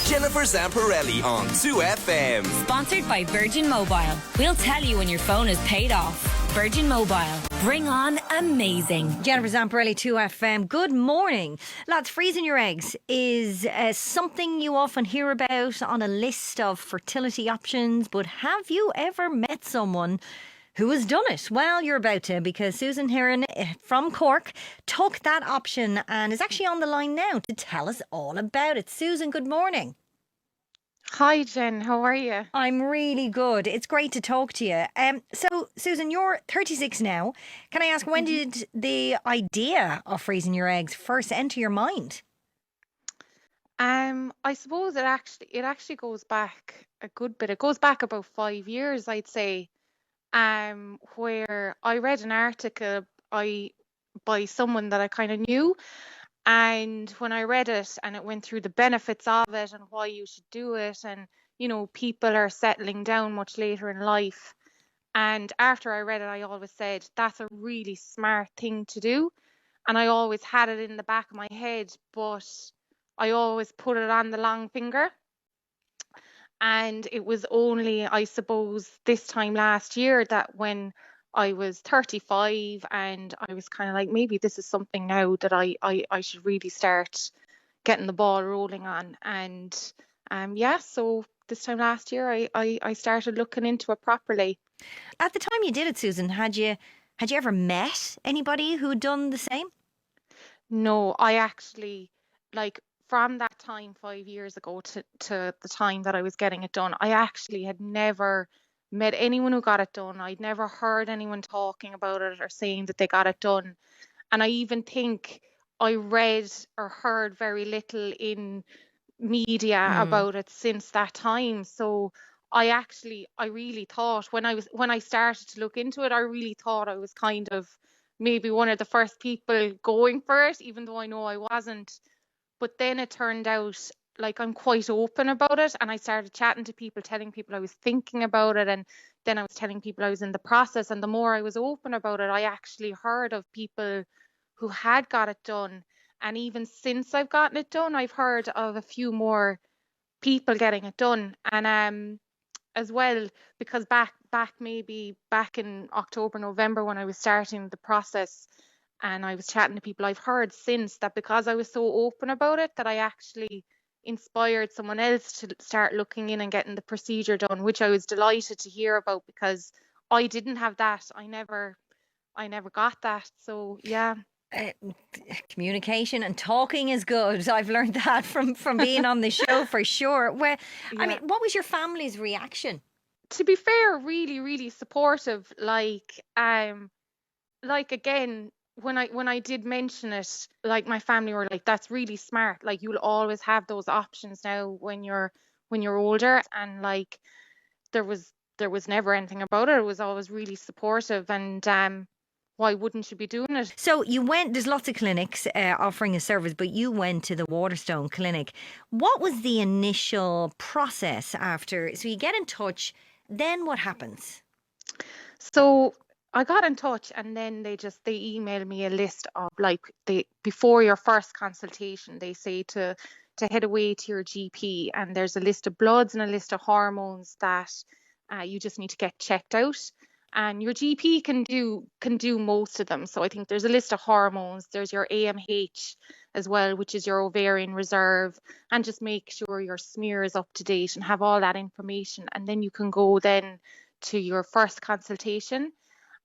Jennifer Zamparelli on 2FM. Sponsored by Virgin Mobile. We'll tell you when your phone is paid off. Virgin Mobile. Bring on amazing. Jennifer Zamparelli, 2FM. Good morning. Lads, freezing your eggs is something you often hear about on a list of fertility options, but have you ever met someone who has done it? Well, you're about to, because Susan Heeran from Cork took that option and is actually on the line now to tell us all about it. Susan, good morning. Hi Jen, how are you? I'm really good. It's great to talk to you. So, Susan, you're 36 now. Can I ask, when did the idea of freezing your eggs first enter your mind? I suppose it actually goes back a good bit. It goes back about 5 years, I'd say. Where I read an article by someone that I kind of knew, and when I read it and it went through the benefits of it and why you should do it, and people are settling down much later in life. And after I read it, I always said that's a really smart thing to do, and I always had it in the back of my head, but I always put it on the long finger. And it was only, I suppose, this time last year that when I was 35 and I was kind of like, maybe this is something now that I should really start getting the ball rolling on. And so this time last year, I started looking into it properly. At the time you did it, Susan, had you ever met anybody who'd done the same? No, I actually, from that time 5 years ago to the time that I was getting it done, I actually had never met anyone who got it done. I'd never heard anyone talking about it or saying that they got it done. And I even think I read or heard very little in media about it since that time. So I really thought when I started to look into it, I really thought I was kind of maybe one of the first people going for it, even though I know I wasn't. But then it turned out like I'm quite open about it, and I started chatting to people, telling people I was thinking about it, and then I was telling people I was in the process. And the more I was open about it, I actually heard of people who had got it done. And even since I've gotten it done, I've heard of a few more people getting it done. And as well, because back in October, November, when I was starting the process and I was chatting to people, I've heard since that because I was so open about it, that I actually inspired someone else to start looking in and getting the procedure done, which I was delighted to hear about, because I didn't have that. I never got that. So yeah. Communication and talking is good. I've learned that from being on the show for sure. I mean, what was your family's reaction? To be fair, really, really supportive. Again, when I did mention it, like my family were like, "That's really smart. Like you'll always have those options now when you're older." And like there was never anything about it. It was always really supportive, and why wouldn't you be doing it? So you went, there's lots of clinics offering a service, but you went to the Waterstone clinic. What was the initial process after? So you get in touch, then what happens? So I got in touch, and then they emailed me a list of before your first consultation, they say to head away to your GP, and there's a list of bloods and a list of hormones that you just need to get checked out. And your GP can do most of them. So I think there's a list of hormones. There's your AMH as well, which is your ovarian reserve, and just make sure your smear is up to date and have all that information. And then you can go then to your first consultation.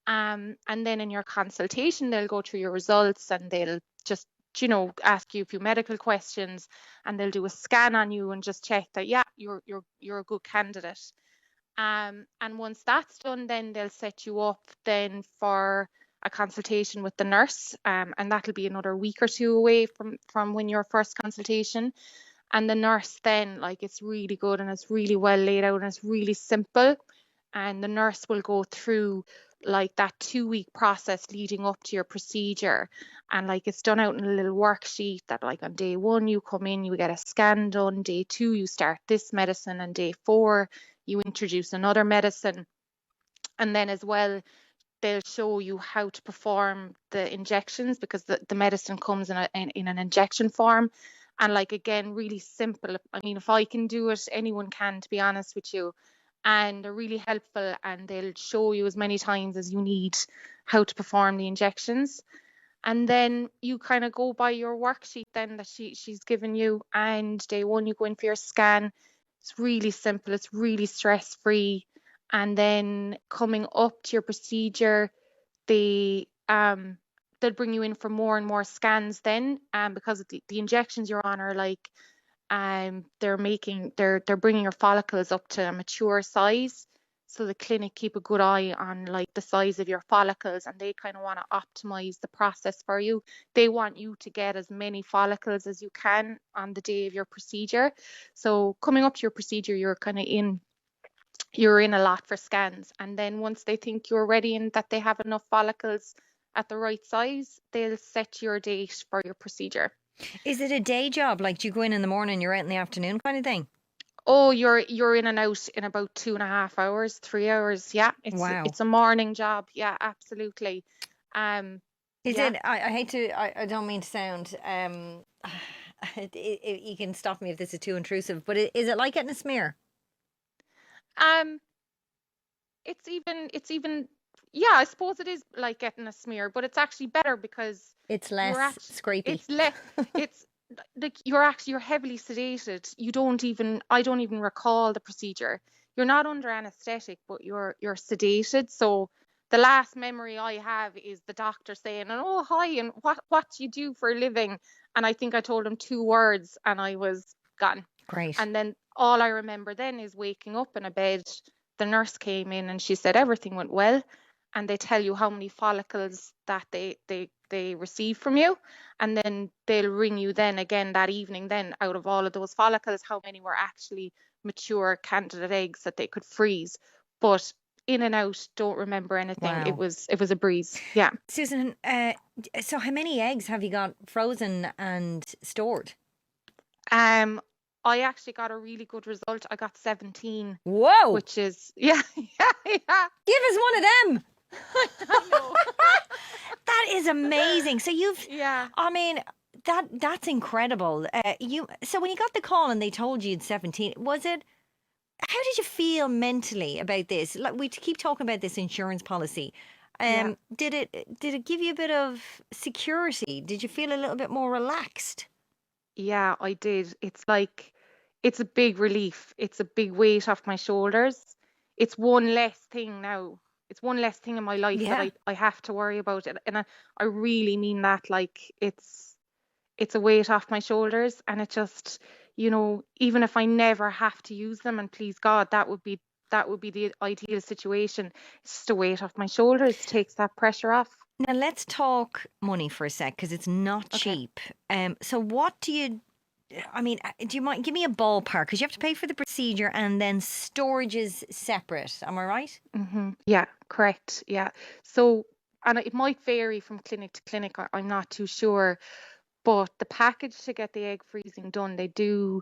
And then in your consultation, they'll go through your results, and they'll just, ask you a few medical questions, and they'll do a scan on you and just check that, yeah, you're a good candidate. And once that's done, then they'll set you up then for a consultation with the nurse, and that'll be another week or two away from when your first consultation. And the nurse then, it's really good, and it's really well laid out, and it's really simple. And the nurse will go through that 2-week process leading up to your procedure, and it's done out in a little worksheet that on day 1 you come in, you get a scan done, day 2 you start this medicine, and day 4 you introduce another medicine. And then as well, they'll show you how to perform the injections, because the medicine comes in an injection form, And like, again, really simple. I mean, if I can do it, anyone can, to be honest with you. And they're really helpful, and they'll show you as many times as you need how to perform the injections. And then you kind of go by your worksheet then that she's given you, and day one you go in for your scan. It's really simple, it's really stress free. And then coming up to your procedure, they they'll bring you in for more and more scans then, because the injections you're on are like, they're bringing your follicles up to a mature size. So the clinic keep a good eye on like the size of your follicles, and they kind of want to optimize the process for you. They want you to get as many follicles as you can on the day of your procedure. So coming up to your procedure, you're in a lot for scans, and then once they think you're ready and that they have enough follicles at the right size, they'll set your date for your procedure. Is it a day job? Like, do you go in the morning, you're out in the afternoon kind of thing? Oh, you're in and out in about 2.5 hours, 3 hours. Yeah, Wow. it's a morning job. Yeah, absolutely. Is yeah. it? I hate to. I don't mean to sound. You can stop me if this is too intrusive. But is it like getting a smear? It's even. Yeah, I suppose it is like getting a smear, but it's actually better because It's less scrapey. It's less. It's like you're heavily sedated. I don't even recall the procedure. You're not under anesthetic, but you're sedated. So the last memory I have is the doctor saying, "Oh, hi, and what do you do for a living?" And I think I told him 2 words, and I was gone. Great. And then all I remember then is waking up in a bed. The nurse came in and she said everything went well, and they tell you how many follicles that they receive from you, and then they'll ring you then again that evening, then out of all of those follicles, how many were actually mature candidate eggs that they could freeze. But in and out, don't remember anything. Wow. It was a breeze. Yeah. Susan, so how many eggs have you got frozen and stored? I actually got a really good result. I got 17. Whoa! Which is yeah. Give us one of them. I know. That is amazing. So Yeah. I mean, that's incredible. So when you got the call and they told you you'd 17, was it? How did you feel mentally about this? Like, we keep talking about this insurance policy. Yeah. Did it give you a bit of security? Did you feel a little bit more relaxed? Yeah, I did. It's like, it's a big relief. It's a big weight off my shoulders. It's one less thing now. It's one less thing in my life Yeah. that I have to worry about. And I really mean that. Like, it's a weight off my shoulders. And it just, even if I never have to use them, and please God, that would be the ideal situation. It's just a weight off my shoulders, takes that pressure off. Now let's talk money for a sec, because it's not cheap. So what do you? I mean, do you mind give me a ballpark? Because you have to pay for the procedure and then storage is separate. Am I right? Mm-hmm. Yeah, correct. Yeah. So, and it might vary from clinic to clinic. I'm not too sure, but the package to get the egg freezing done, they do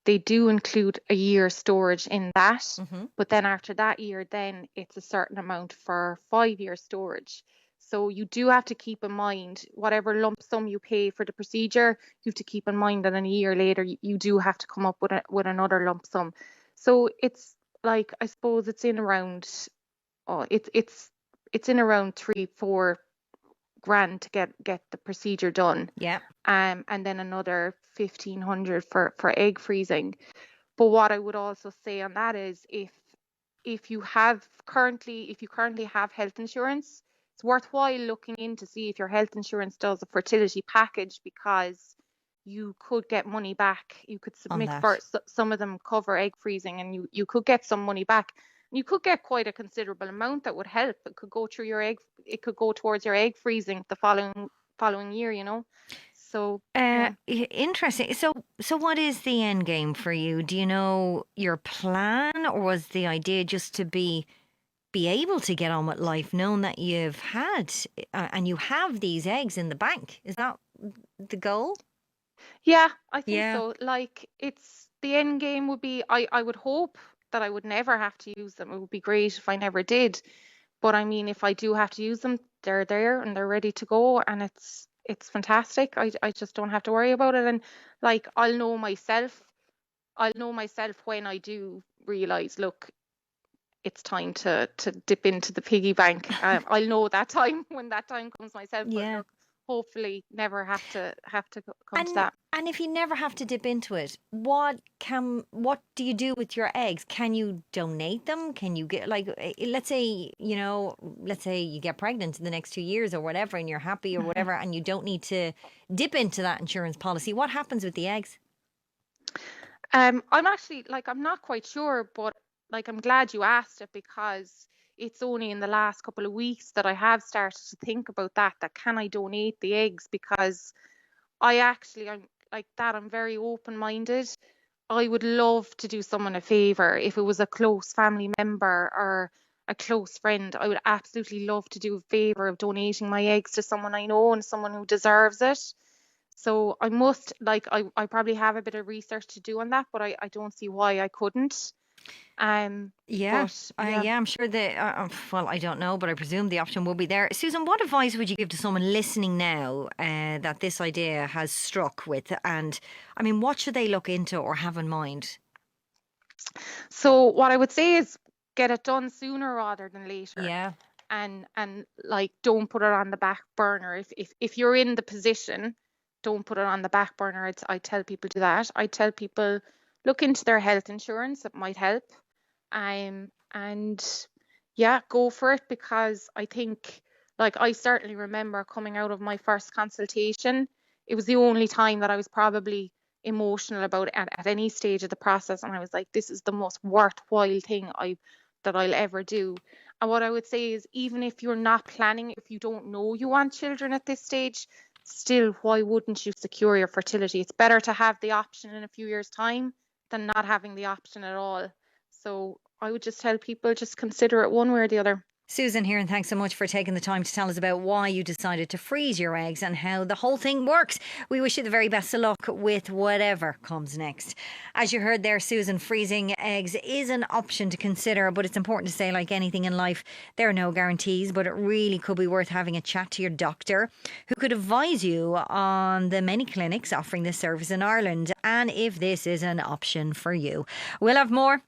include a year storage in that. Mm-hmm. But then after that year, then it's a certain amount for 5-year storage. So you do have to keep in mind whatever lump sum you pay for the procedure, you have to keep in mind that in a year later you do have to come up with another lump sum. So it's like, I suppose it's in around it's in around 3-4 grand to get the procedure done. Yeah. And then another 1,500 for egg freezing. But what I would also say on that is, if you currently have health insurance, it's worthwhile looking in to see if your health insurance does a fertility package, because you could get money back. You could submit for some of them cover egg freezing, and you could get some money back. You could get quite a considerable amount that would help. It could go through your egg. It could go towards your egg freezing the following year. So interesting. So what is the end game for you? Do you know your plan, or was the idea just to be able to get on with life, knowing that you've had and you have these eggs in the bank? Is that the goal? Yeah, I think so. Like, it's the end game would be, I would hope that I would never have to use them. It would be great if I never did. But I mean, if I do have to use them, they're there and they're ready to go, and it's fantastic. I just don't have to worry about it. And like, I'll know myself when I do realise, look, it's time to dip into the piggy bank. I'll know that time when that time comes myself. But Yeah. look, hopefully never have to come to And that. and if you never have to dip into it, what do you do with your eggs? Can you donate them? Can you get, like, let's say, let's say you get pregnant in the next 2 years or whatever, and you're happy or whatever, and you don't need to dip into that insurance policy. What happens with the eggs? I'm actually, like, I'm not quite sure, but like, I'm glad you asked it, because it's only in the last couple of weeks that I have started to think about that can I donate the eggs? Because I'm like that. I'm very open-minded. I would love to do someone a favor. If it was a close family member or a close friend, I would absolutely love to do a favor of donating my eggs to someone I know and someone who deserves it. So I must, like, I probably have a bit of research to do on that, but I don't see why I couldn't. Yeah, But yeah. yeah, I'm sure that, well, I don't know, but I presume the option will be there. Susan, what advice would you give to someone listening now that this idea has struck with? And I mean, what should they look into or have in mind? So what I would say is get it done sooner rather than later. Yeah. And like, don't put it on the back burner. If you're in the position, don't put it on the back burner. I tell people do that. I tell people look into their health insurance. It might help. And yeah, go for it, because I think, like, I certainly remember coming out of my first consultation. It was the only time that I was probably emotional about it at any stage of the process, and I was like, this is the most worthwhile thing that I'll ever do. And what I would say is, even if you're not planning, if you don't know you want children at this stage, still, why wouldn't you secure your fertility? It's better to have the option in a few years' time than not having the option at all. So I would just tell people, just consider it one way or the other. Susan Heeran, thanks so much for taking the time to tell us about why you decided to freeze your eggs and how the whole thing works. We wish you the very best of luck with whatever comes next. As you heard there, Susan, freezing eggs is an option to consider, but it's important to say, like anything in life, there are no guarantees, but it really could be worth having a chat to your doctor, who could advise you on the many clinics offering this service in Ireland, and if this is an option for you. We'll have more